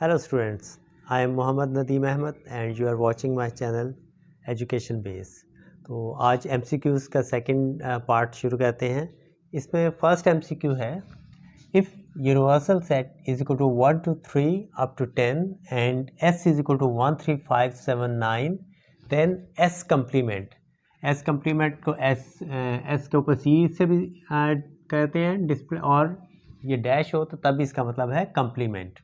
Hello students, I am Mohammad Nadeem Ahmed and you are watching my channel Education Base। तो आज MCQs का second part शुरू करते हैं। इसमें फर्स्ट MCQ है, if universal set is equal to 1 to 3 up to 10 and S is equal to 1 3 5 7 9 then S complement। S complement को S के ऊपर C से भी कहते हैं डिस्प्ले, और ये डैश हो तो तब इसका मतलब है कंप्लीमेंट।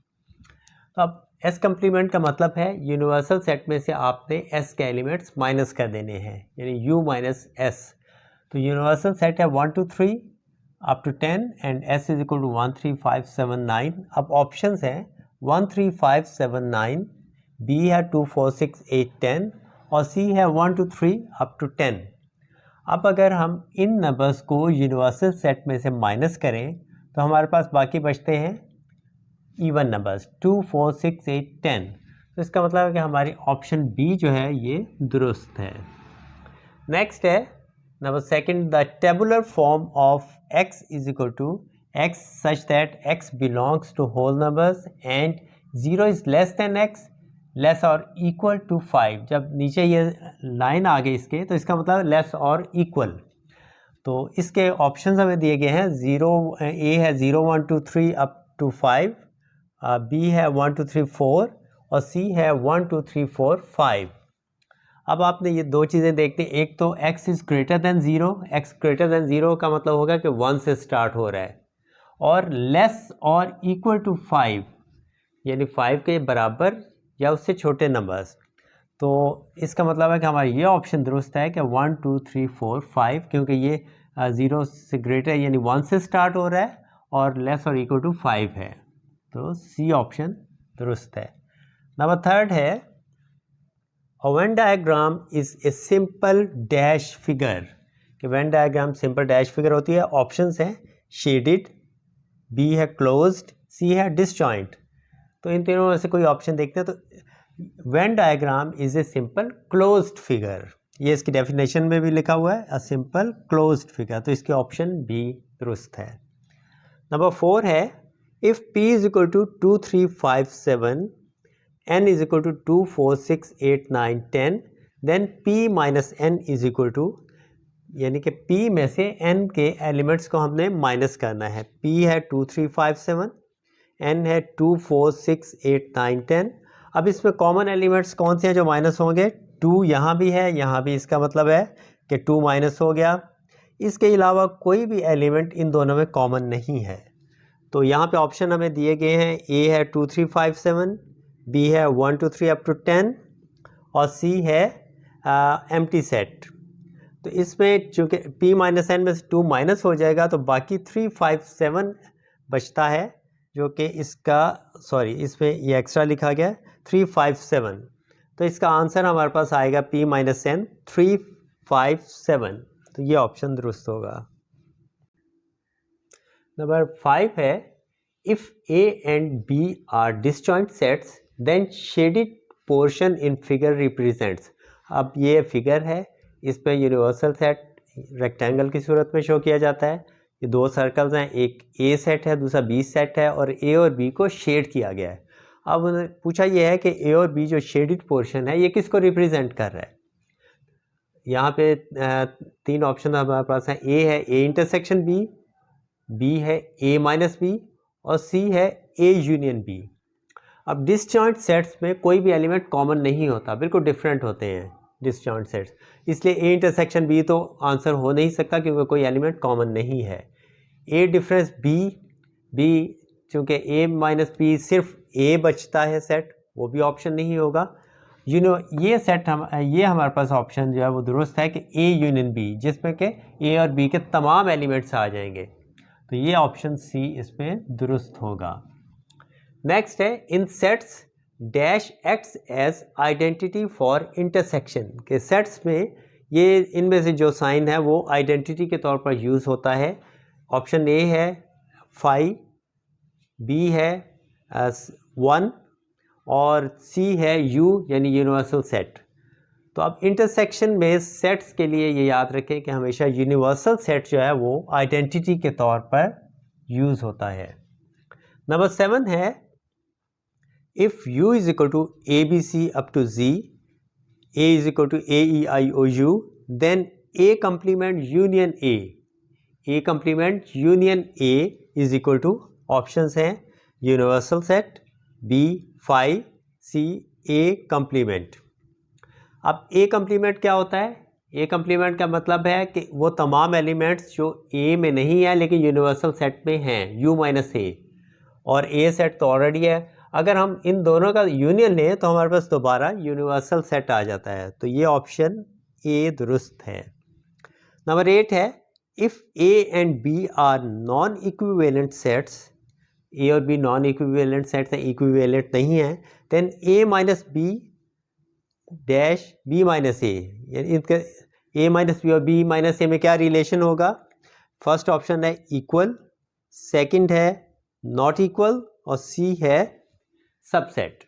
तो अब एस कम्प्लीमेंट का मतलब है यूनिवर्सल सेट में से आपने एस के एलिमेंट्स माइनस कर देने हैं, यानी यू माइनस एस। तो यूनिवर्सल सेट है 1 to 3 up to 10 and S is equal to 1 3 5 7 9। अब ऑप्शंस हैं 1 3 5 7 9, बी है 2 4 6 8 10 और सी है 1 2 3 अप टू 10। अब अगर हम इन नंबर्स को यूनिवर्सल सेट में से माइनस करें तो हमारे पास बाकी बचते हैं इवन नंबर्स 2 4 6 8 10। तो इसका मतलब है कि हमारी ऑप्शन बी जो है ये दुरुस्त है। नेक्स्ट है number second, the tabular form of x is equal to x such that x belongs to whole numbers and 0 is less than x less और इक्वल टू 5। जब नीचे ये लाइन आ गई इसके तो इसका मतलब लेस और इक्वल। तो इसके ऑप्शंस हमें दिए गए हैं, ए है 0 1 2 3 अप टू 5, बी है 1 2 3 4 और सी है 1 2 3 4 5। अब आपने ये दो चीज़ें देखते हैं, एक तो x is greater than 0, x greater than 0 का मतलब होगा कि 1 से स्टार्ट हो रहा है, और लेस और इक्वल टू 5 यानी 5 के बराबर या उससे छोटे नंबर्स। तो इसका मतलब है कि हमारा ये ऑप्शन दुरुस्त है कि 1 2 3 4 5, क्योंकि ये 0 से ग्रेटर यानी 1 से स्टार्ट हो रहा है और लेस और इक्वल टू 5 है। तो सी ऑप्शन दुरुस्त है। नंबर थर्ड है, a Venn diagram is a simple dash figure. कि Venn diagram simple dash figure होती है। ऑप्शंस हैं शेडेड, बी है क्लोज्ड, सी है डिसजॉइंट। तो इन तीनों में से कोई ऑप्शन देखते हैं। तो when diagram is a simple closed figure, ये इसकी डेफिनेशन में भी लिखा हुआ है, अ सिंपल क्लोज्ड फिगर। तो इसके ऑप्शन बी दुरुस्त है। नंबर फोर है, if p is equal to 2 3 5 7, n is equal to 2 4 6 8 9 10, then p minus n is equal to, यानी कि p में से n के एलिमेंट्स को हमने माइनस करना है। p है 2 3 5 7, n है 2 4 6 8 9 10। अब इसमें कॉमन एलिमेंट्स कौन से हैं जो माइनस होंगे? 2 यहाँ भी है, यहाँ भी, इसका मतलब है कि 2 माइनस हो गया। इसके अलावा कोई भी एलिमेंट इन दोनों में कॉमन नहीं है। तो यहाँ पे ऑप्शन हमें दिए गए हैं, ए है 2 3 5 7, बी है 1 2 3 अप टू 10 और सी है एम्प्टी सेट। तो इसमें चूँकि p माइनस एन में से 2 माइनस हो जाएगा तो बाकी 3 5 7 बचता है, जो कि इसका इसमें ये एक्स्ट्रा लिखा गया 3 5 7। तो इसका आंसर हमारे पास आएगा p माइनस एन 3 5 7। तो ये ऑप्शन दुरुस्त होगा। नंबर 5 है, if a and b are disjoint sets then shaded portion in figure represents। अब ये फिगर है, इसमें यूनिवर्सल सेट रेक्टेंगल की सूरत में शो किया जाता है। ये दो सर्कल्स हैं, एक a सेट है दूसरा b सेट है, और a और b को शेड किया गया है। अब उन्होंने पूछा यह है कि a और b जो शेडेड पोर्शन है ये किसको रिप्रेजेंट कर रहा है। यहाँ पे तीन ऑप्शन हमारे पास हैं, a है a इंटरसेक्शन b, बी है a माइनस बी और सी है a यूनियन बी। अब डिसजॉइंट सेट्स में कोई भी एलिमेंट कॉमन नहीं होता, बिल्कुल डिफरेंट होते हैं डिसजॉइंट सेट्स, इसलिए a इंटरसेक्शन b तो आंसर हो नहीं सकता क्योंकि कोई एलिमेंट कॉमन नहीं है। a डिफरेंस b चूँकि a माइनस बी सिर्फ a बचता है सेट, वो भी ऑप्शन नहीं होगा। ये सेट ये हमारे पास ऑप्शन जो है वो दुरुस्त है कि a यूनियन b, जिसमें कि a और b के तमाम एलिमेंट्स आ जाएंगे। तो ये ऑप्शन सी इसमें दुरुस्त होगा। नेक्स्ट है, in sets dash acts as identity for intersection. के सेट्स में ये इनमें से जो साइन है वो आइडेंटिटी के तौर पर यूज़ होता है। ऑप्शन ए है 5, बी है 1 और सी है यू यानी यूनिवर्सल सेट। तो अब इंटरसेक्शन में सेट्स के लिए ये याद रखें कि हमेशा यूनिवर्सल सेट जो है वो आइडेंटिटी के तौर पर यूज़ होता है। नंबर 7 है, if u is equal to abc up to z, a is equal to a e I o u, then a complement union a complement union a is equal to options हैं universal set, B phi, सी ए complement. अब ए complement क्या होता है? ए complement का मतलब है कि वो तमाम एलिमेंट्स जो ए में नहीं है लेकिन यूनिवर्सल सेट में हैं, यू माइनस ए, और ए सेट तो ऑलरेडी है। अगर हम इन दोनों का यूनियन लें तो हमारे पास दोबारा यूनिवर्सल सेट आ जाता है, तो ये ऑप्शन ए दुरुस्त है। नंबर 8 है, if A and B are non equivalent sets, A और बी नॉन इक्विवेलेंट सेट्स हैं, इक्विवेलेंट नहीं है, then A minus B dash B minus A, यानी इनका ए माइनस बी और बी माइनस ए में क्या रिलेशन होगा? फर्स्ट ऑप्शन है इक्वल, सेकंड है नॉट इक्वल, और सी है सबसेट।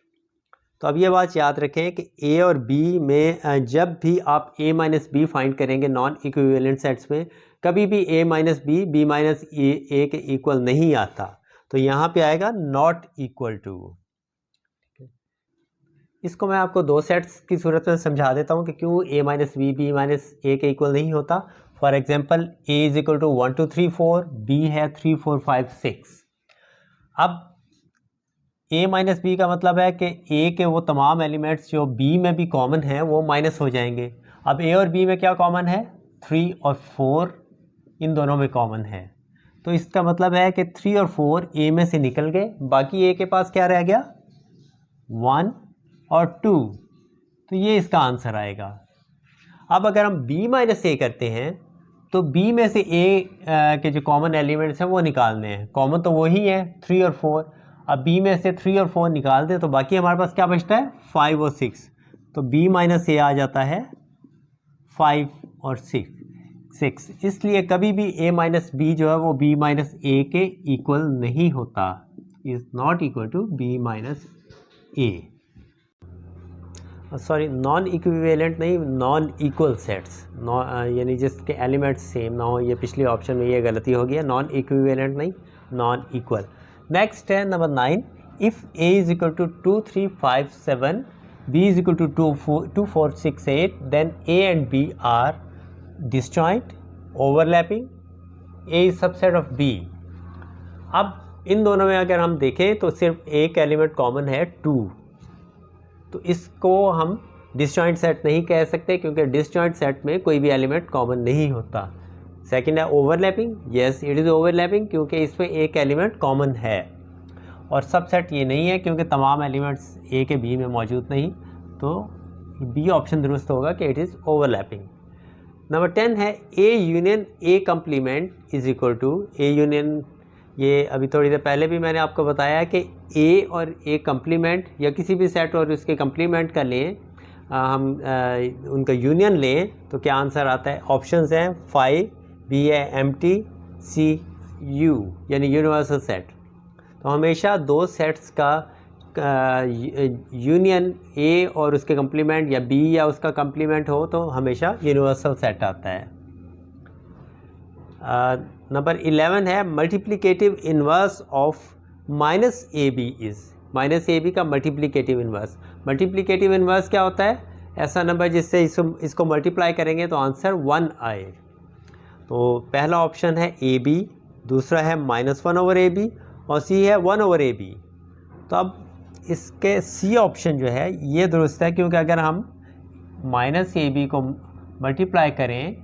तो अब ये बात याद रखें कि ए और बी में जब भी आप ए माइनस बी फाइंड करेंगे नॉन इक्विवेलेंट सेट्स में, कभी भी ए माइनस बी माइनस ए के इक्वल नहीं आता, तो यहाँ पे आएगा नॉट इक्वल टू। इसको मैं आपको दो सेट्स की सूरत में समझा देता हूँ कि क्यों A minus B minus A के इक्वल नहीं होता। For example A is equal to 1 2 3 4, B है 3 4 5 6। अब ए माइनस बी का मतलब है कि ए के वो तमाम एलिमेंट्स जो बी में भी कॉमन हैं वो माइनस हो जाएंगे। अब ए और बी में क्या कॉमन है? 3 और 4 इन दोनों में कॉमन है, तो इसका मतलब है कि 3 और 4 ए में से निकल गए, बाकी ए के पास क्या रह गया? 1 और 2, तो ये इसका आंसर आएगा। अब अगर हम b माइनस ए करते हैं तो b में से a के जो कॉमन एलिमेंट्स हैं वो निकालने हैं, कॉमन तो वही है 3 और 4। अब b में से 3 और 4 निकाल दें तो बाकी हमारे पास क्या बचता है? 5 और 6, तो b माइनस ए आ जाता है 5 और 6। इसलिए कभी भी a माइनस बी जो है वो b माइनस ए के इक्वल नहीं होता, is not equal to b minus a. Sorry, non equivalent नहीं, नॉन इक्वल सेट्स, यानी जिसके एलिमेंट्स सेम ना हो। ये पिछले ऑप्शन में ये गलती हो गई है, नॉन इक्विवेलेंट नहीं, नॉन इक्वल। नेक्स्ट है number 9, if A is equal to 2 3 5 7, B is equal to 2 4 6 8, then A and B are disjoint, overlapping, A is subset of B. अब इन दोनों में अगर हम देखें तो सिर्फ एक एलिमेंट कॉमन है 2, तो इसको हम डिसजॉइंट सेट नहीं कह सकते क्योंकि डिसजॉइंट सेट में कोई भी एलिमेंट कॉमन नहीं होता। सेकंड है overlapping, yes it is overlapping क्योंकि इसमें एक एलिमेंट कॉमन है, और सबसेट ये नहीं है क्योंकि तमाम एलिमेंट्स ए के बी में मौजूद नहीं, तो बी ऑप्शन दुरुस्त होगा कि इट इज़ ओवरलैपिंग। नंबर 10 है A union A complement is equal to A union, ये अभी थोड़ी देर पहले भी मैंने आपको बताया कि ए और ए कम्प्लीमेंट या किसी भी सेट और उसके कम्प्लीमेंट का लें, हम उनका यूनियन लें तो क्या आंसर आता है? ऑप्शंस हैं 5, बी है एम्प्टी, सी यू यानी यूनिवर्सल सेट। तो हमेशा दो सेट्स का यूनियन ए और उसके कम्प्लीमेंट या बी या उसका कम्प्लीमेंट हो तो हमेशा यूनिवर्सल सेट आता है। नंबर 11 है multiplicative inverse of minus a b is, minus a b का मल्टीप्लिकेटिव इन्वर्स। मल्टीप्लिकेटिव इन्वर्स क्या होता है? ऐसा नंबर जिससे इसको मल्टीप्लाई करेंगे तो आंसर 1 आए। तो पहला ऑप्शन है ए बी, दूसरा है -1 ओवर ए बी, और सी है 1 ओवर ए बी। तो अब इसके सी ऑप्शन जो है ये दुरुस्त है क्योंकि अगर हम माइनस ए बी को मल्टीप्लाई करें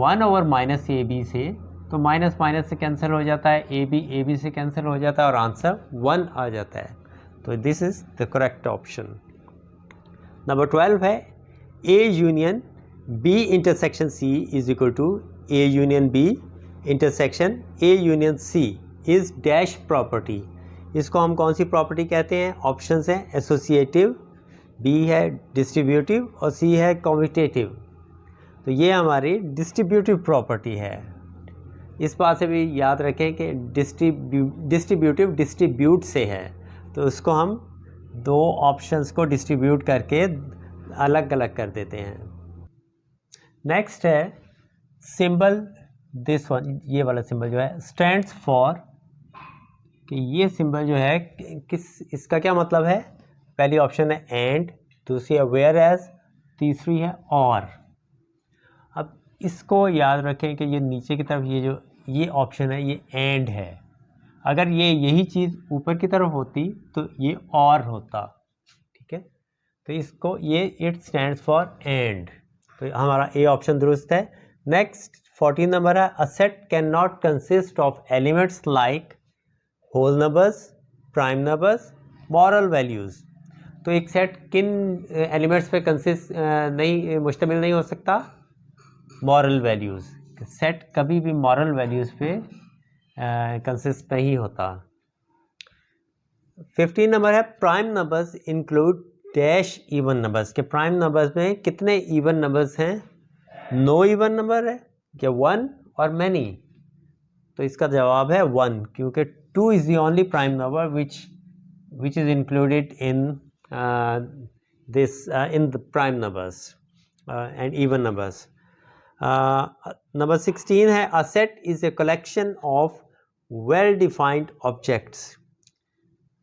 1 ओवर माइनस ए बी से तो माइनस माइनस से कैंसिल हो जाता है, ए बी से कैंसिल हो जाता है और आंसर 1 आ जाता है। तो this is the correct option. Number 12 है A union B intersection C is equal to A union B intersection A union C is dash property. इसको हम कौन सी प्रॉपर्टी कहते हैं? ऑप्शंस हैं एसोसिएटिव, बी है डिस्ट्रीब्यूटिव और सी है कम्यूटेटिव। तो ये हमारी डिस्ट्रीब्यूटिव प्रॉपर्टी है। इस बात से भी याद रखें कि डिस्ट्रीब्यूटिव डिस्ट्रीब्यूट से है, तो उसको हम दो ऑप्शंस को डिस्ट्रीब्यूट करके अलग अलग कर देते हैं। नेक्स्ट है सिंबल, दिस वन, ये वाला सिंबल जो है स्टैंड्स फॉर कि ये सिंबल जो है इसका क्या मतलब है। पहली ऑप्शन है एंड, दूसरी है वेयर एज, तीसरी है और। अब इसको याद रखें कि ये नीचे की तरफ ये ऑप्शन है ये एंड है। अगर यही चीज़ ऊपर की तरफ होती तो ये और होता, ठीक है। तो इसको इट स्टैंड्स फॉर एंड, तो हमारा ए ऑप्शन दुरुस्त है। नेक्स्ट 14 नंबर है a set can not consist of elements like whole numbers, prime numbers, moral values. तो एक सेट किन एलिमेंट्स पे मुश्तमिल नहीं हो सकता, मॉरल वैल्यूज़। सेट कभी भी मॉरल वैल्यूज़ पे कंसिस्ट नहीं होता। 15 नंबर है prime numbers include dash even numbers, के प्राइम नंबर्स में कितने इवन नंबर्स हैं, नो इवन नंबर है क्या, वन और मैनी। तो इसका जवाब है वन, क्योंकि 2 is the only prime number which is included in the prime numbers and even numbers. Number 16 है a set is a collection of well defined objects.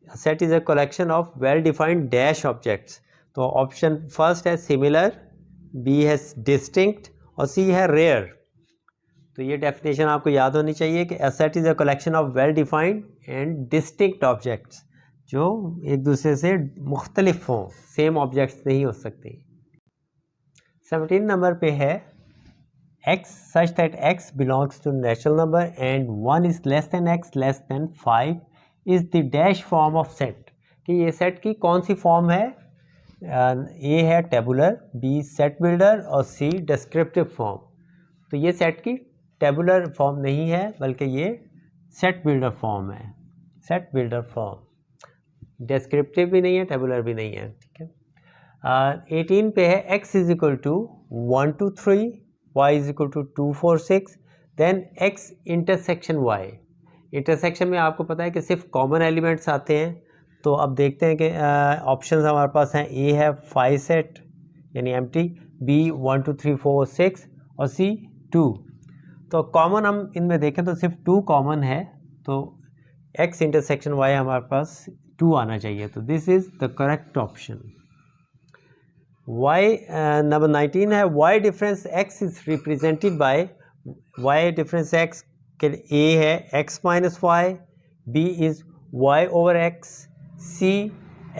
Set is a collection of well defined dash objects. तो option first है similar, B है distinct और C है rare. तो ये definition आपको याद होनी चाहिए कि a set is a collection of well defined and distinct objects, जो एक दूसरे से मुख्तलिफ हों, सेम ऑब्जेक्ट्स नहीं हो सकते। 17 नंबर पे है x such that x belongs to natural number and 1 is less than x less than 5 is the dash form of set। कि ये सेट की कौन सी फॉर्म है, ए है टेबुलर, बी सेट बिल्डर और सी डिस्क्रिप्टिव फॉर्म। तो ये सेट की टेबुलर फॉर्म नहीं है बल्कि ये सेट बिल्डर फॉर्म है, सेट बिल्डर फॉर्म। डिस्क्रिप्टिव भी नहीं है, टेबुलर भी नहीं है, ठीक है। 18 पे है x is equal to 1 2 3, y is equal to 2 4 6, then x intersection y। Intersection में आपको पता है कि सिर्फ कॉमन एलिमेंट्स आते हैं। तो अब देखते हैं कि ऑप्शंस हमारे पास हैं, ए है 5 सेट यानी एम्प्टी, बी 1 2 3 4 6 और सी 2। तो कॉमन हम इनमें देखें तो सिर्फ 2 कॉमन है, तो x इंटरसेक्शन y हमारे पास 2 आना चाहिए। तो this is the correct option. y number 19 है y difference x is represented by, y difference x के a है x minus y, b is y over x, c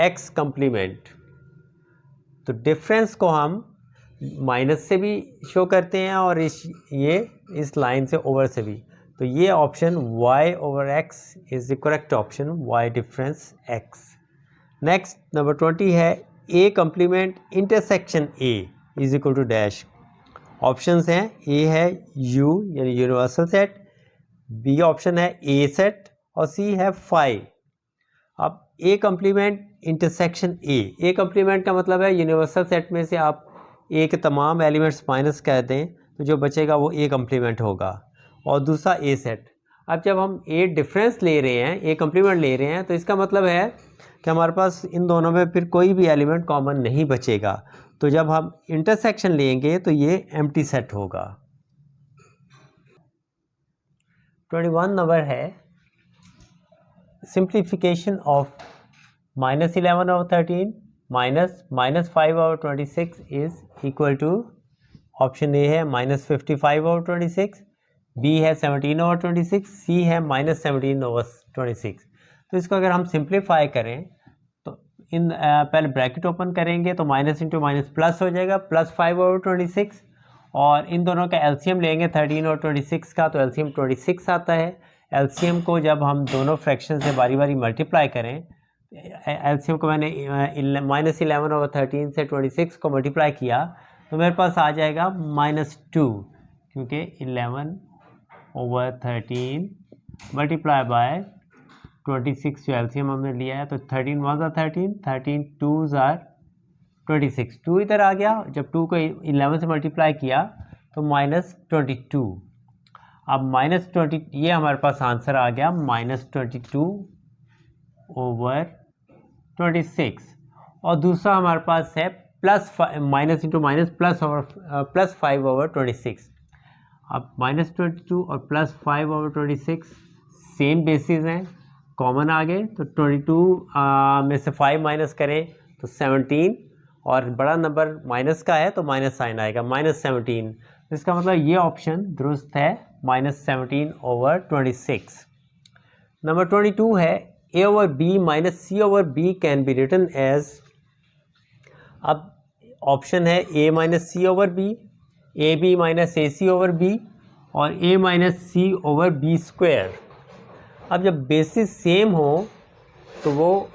x complement. तो difference को हम माइनस से भी शो करते हैं और इस लाइन से ओवर से भी। तो ये option y over x is the correct option, y difference x। Next number 20 है a complement intersection a is equal to dash. Options हैं, a है u यानी यूनिवर्सल सेट, b ऑप्शन है a सेट और c है 5। अब a complement intersection a complement का मतलब है यूनिवर्सल सेट में से आप a के तमाम एलिमेंट्स माइनस कर दें तो जो बचेगा वो a कंप्लीमेंट होगा, और दूसरा a सेट। अब जब हम a डिफरेंस ले रहे हैं, a कंप्लीमेंट ले रहे हैं, तो इसका मतलब है कि हमारे पास इन दोनों में फिर कोई भी एलिमेंट कॉमन नहीं बचेगा। तो जब हम इंटरसेक्शन लेंगे तो ये एम्प्टी सेट होगा। 21 नंबर है simplification of -11 over 13 -5 over 26 is equal to, option A है -55 ओवर 26, बी है 17 ओवर 26, सी है -17 ओवर 26। तो इसको अगर हम सिंप्लीफाई करें तो पहले ब्रैकेट ओपन करेंगे तो माइनस इंटू माइनस प्लस हो जाएगा, +5 ओवर 26, और इन दोनों का एलसीएम लेंगे 13 और 26 का, तो एलसीएम 26 आता है। एलसीएम को जब हम दोनों फ्रैक्शन से बारी बारी मल्टीप्लाई करें, एलसीएम को मैंने -11 ओवर 13 से 26 को मल्टीप्लाई किया तो मेरे पास आ जाएगा -2, क्योंकि 11 ओवर 13 मल्टीप्लाई बाय 26 जो एलसीएम हमने लिया है, तो 13 1 ज़ा 13, 13 2 ज़ा 26, 2 इधर आ गया। जब 2 को 11 से मल्टीप्लाई किया तो -22। अब -20 ये हमारे पास आंसर आ गया -22 ओवर 26, और दूसरा हमारे पास है माइनस इंटू माइनस +5 ओवर 26। अब -22 और +5 ओवर 26 सेम बेसिस हैं, कॉमन आ गए, तो 22 में से 5 माइनस करें तो 17, और बड़ा नंबर माइनस का है तो माइनस साइन आएगा, -17। तो इसका मतलब ये ऑप्शन दुरुस्त है, -17/26। नंबर 22 है a/b - c/b can be written as. अब ऑप्शन है a - c/b, ab - ac/b और a - c/b²। अब जब बेसिस सेम हो तो वो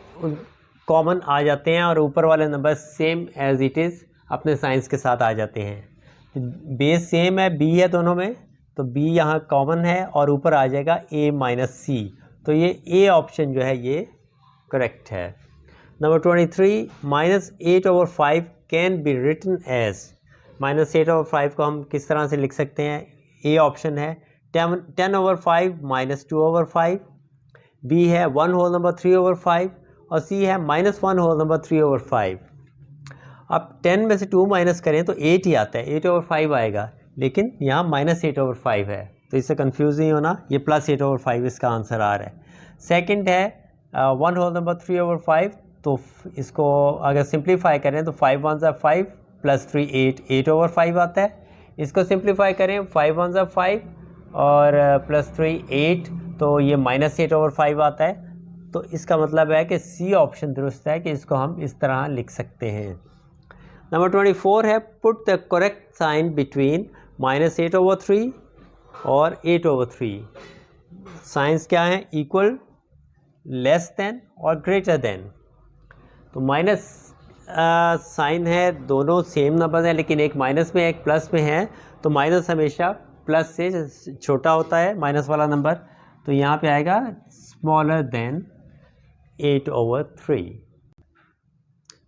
कॉमन आ जाते हैं और ऊपर वाले number same as it is अपने साइंस के साथ आ जाते हैं। बेस सेम है, b है दोनों में, तो b यहाँ कॉमन है और ऊपर आ जाएगा a - c। तो ये a ऑप्शन जो है ये करेक्ट है। Number 23 -8/5 can be written as. -8/5 को हम किस तरह से लिख सकते हैं? a ऑप्शन है 10/5 - 2/5, b है 1/3/5 और c है -1/3/5। अब 10 में से 2 माइनस करें तो 8 ही आता है, 8/5 आएगा, लेकिन यहाँ -8/5 है, तो इससे कंफ्यूज नहीं होना, ये +8/5 इसका आंसर आ रहा है। सेकंड है 1/3/5, तो इसको अगर सिंप्लीफाई करें तो 5 1 5 +3 8/5 आता है। इसको सिंप्लीफाई करें 5 1 5 और +3 8, तो ये -8/5 आता है। तो इसका मतलब है कि सी ऑप्शन दुरुस्त है, कि इसको हम इस तरह लिख सकते हैं। नंबर 24 है put the correct sign between -8/3 और 8/3। साइंस क्या है? इक्वल, लेस देन और ग्रेटर देन। तो माइनस साइन है, दोनों सेम नंबर है, लेकिन एक माइनस में एक प्लस में है, तो माइनस हमेशा प्लस से छोटा होता है, माइनस वाला नंबर, तो यहाँ पे आएगा स्मॉलर देन 8/3।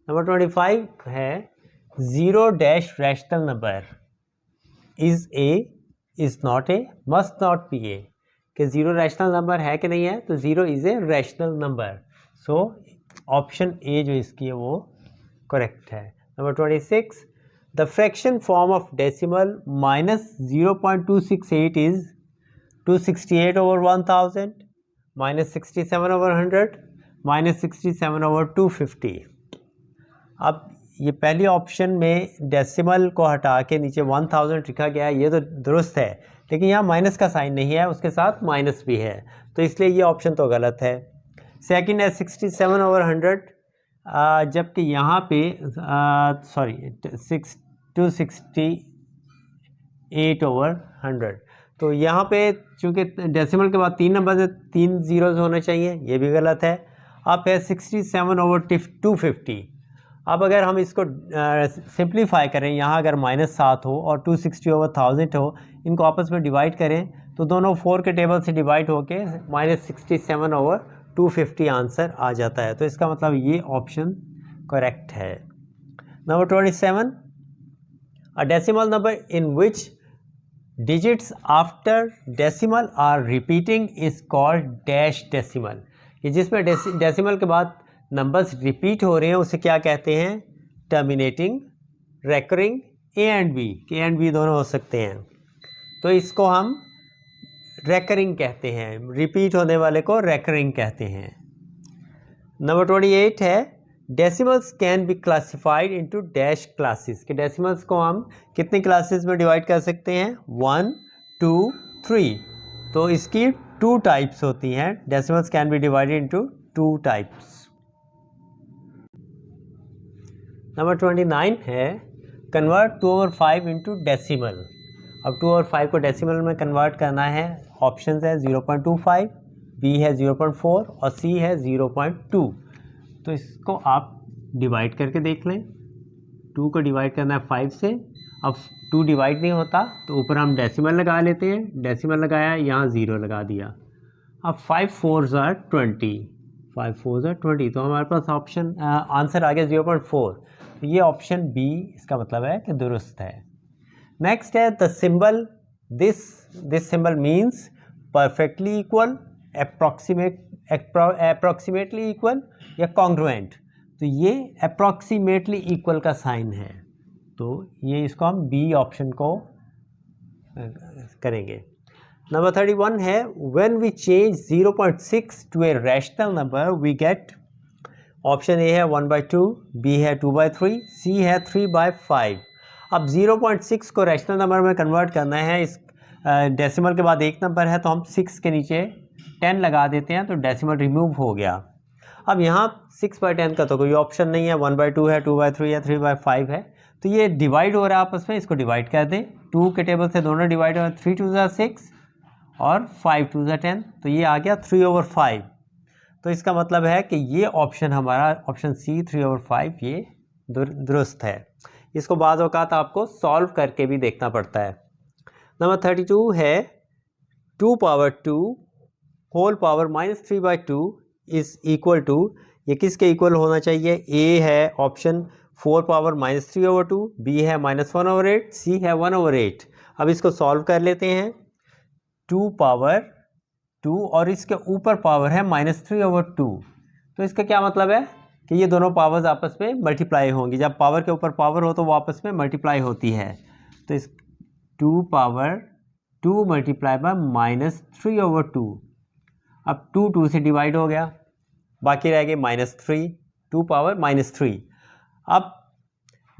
नंबर 25 है 0 dash rational number is A, is not A, must not be A. कि 0 रैशनल नंबर है कि नहीं है? तो 0 is a rational number, so option A जो इसकी है वो करेक्ट है। Number 26 the fraction form of decimal -0.268 is 268/1000, -67/100, -67/250। अब ये पहली ऑप्शन में डेसिमल को हटा के नीचे 1000 लिखा गया है, ये तो दुरुस्त है, लेकिन यहाँ माइनस का साइन नहीं है, उसके साथ माइनस भी है, तो इसलिए ये ऑप्शन तो गलत है। सेकंड है 67/100, जबकि यहाँ पे 268/100, तो यहाँ पे चूँकि डेसिमल के बाद 3 नंबर से 3 जीरोज़ होने चाहिए, ये भी गलत है। अब है 67/250। अब अगर हम इसको सिंप्लीफाई करें, यहाँ अगर -7 हो और 260/1000 हो, इनको आपस में डिवाइड करें तो दोनों 4 के टेबल से डिवाइड होके -67/250 आंसर आ जाता है, तो इसका मतलब ये ऑप्शन करेक्ट है। Number 27 a decimal number in which digits after decimal are repeating is called dash decimal. कि जिसमें डेसिमल के बाद नंबर्स रिपीट हो रहे हैं उसे क्या कहते हैं? Terminating, recurring, A and B, के एंड बी दोनों हो सकते हैं, तो इसको हम रेकरिंग कहते हैं, रिपीट होने वाले को रेकरिंग कहते हैं। नंबर 28 है decimals can be classified into dash classes. कि डेसिमल्स को हम कितनी क्लासेस में डिवाइड कर सकते हैं? 1 2 3, तो इसकी 2 टाइप्स होती हैं। Decimals can be divided into 2 types. Number 29 है कन्वर्ट 2/5 इंटू डेसिमल। अब 2/5 को डेसिमल में कन्वर्ट करना है, ऑप्शन है 0.25, बी है 0.4 और सी है 0.2। तो इसको आप डिवाइड करके देख लें। 2 को डिवाइड करना है 5 से, अब 2 डिवाइड नहीं होता तो ऊपर हम डेसिमल लगा लेते हैं, डेसिमल लगाया, यहाँ 0 लगा दिया। अब 5 4s are 20, 5 4s are 20, तो हमारे पास ऑप्शन आंसर आ गया 0.4। तो ये ऑप्शन बी इसका मतलब है कि दुरुस्त है। नेक्स्ट है the symbol this symbol means perfectly equal, approximately equal या कॉन्ग्रुएंट। तो ये अप्रॉक्सीमेटली इक्वल का साइन है, तो ये इसको हम बी ऑप्शन को करेंगे। नंबर 31 है when we change 0.6 to a rational number we get, option A है 1/2, बी है 2/3, सी है 3/5। अब 0.6 को रैशनल नंबर में कन्वर्ट करना है, इस डेसिमल के बाद एक नंबर है तो हम 6 के नीचे 10 लगा देते हैं तो डेसिमल रिमूव हो गया। अब यहाँ 6/10 का तो कोई ऑप्शन नहीं है, 1/2 है, 2/3 है, 3/5 है, तो ये डिवाइड हो रहा है आपस में, इसको डिवाइड कर दें। 2 के टेबल से दोनों डिवाइड हो रहे हैं, 3 2 ज़ा 6 और 5 2 ज़ा 10, तो ये आ गया 3/5। तो इसका मतलब है कि ये ऑप्शन हमारा ऑप्शन सी 3/5 ये दुरुस्त है। इसको बाज़ औक़ात आपको सॉल्व करके भी देखना पड़ता है। नंबर 32 है 2/2 whole power -3/2 is equal to, ये किसके इक्वल होना चाहिए? ए है ऑप्शन 4/-3/2, बी है -1/8, सी है 1/8। अब इसको सॉल्व कर लेते हैं। 2/2 और इसके ऊपर पावर है -3/2, तो इसका क्या मतलब है कि ये दोनों पावर्स आपस में मल्टीप्लाई होंगी। जब पावर के ऊपर पावर हो तो वो आपस में मल्टीप्लाई होती है, तो इस 2/2 मल्टीप्लाई बाय -3/2। अब 2 से डिवाइड हो गया, बाकी रह गए -3, 2/-3। अब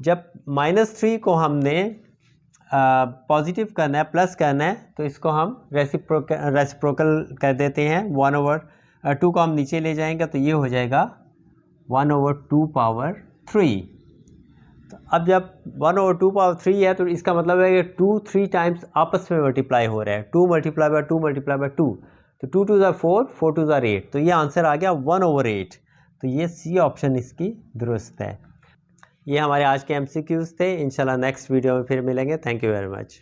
जब -3 को हमने पॉजिटिव करना है, प्लस करना है, तो इसको हम रेसिप्रोकल कर देते हैं। 1/2 को हम नीचे ले जाएंगे तो ये हो जाएगा 1/2/3। तो अब जब 1/2/3 है तो इसका मतलब है कि 2 3 टाइम्स आपस में मल्टीप्लाई हो रहा है। 2 × 2 × 2, तो 2 2 ज़ा 4, 4 2 ज़ा 8, तो ये आंसर आ गया 1/8। तो ये सी ऑप्शन इसकी दुरुस्त है। ये हमारे आज के MCQs थे। इंशाल्लाह नेक्स्ट वीडियो में फिर मिलेंगे। Thank you very much.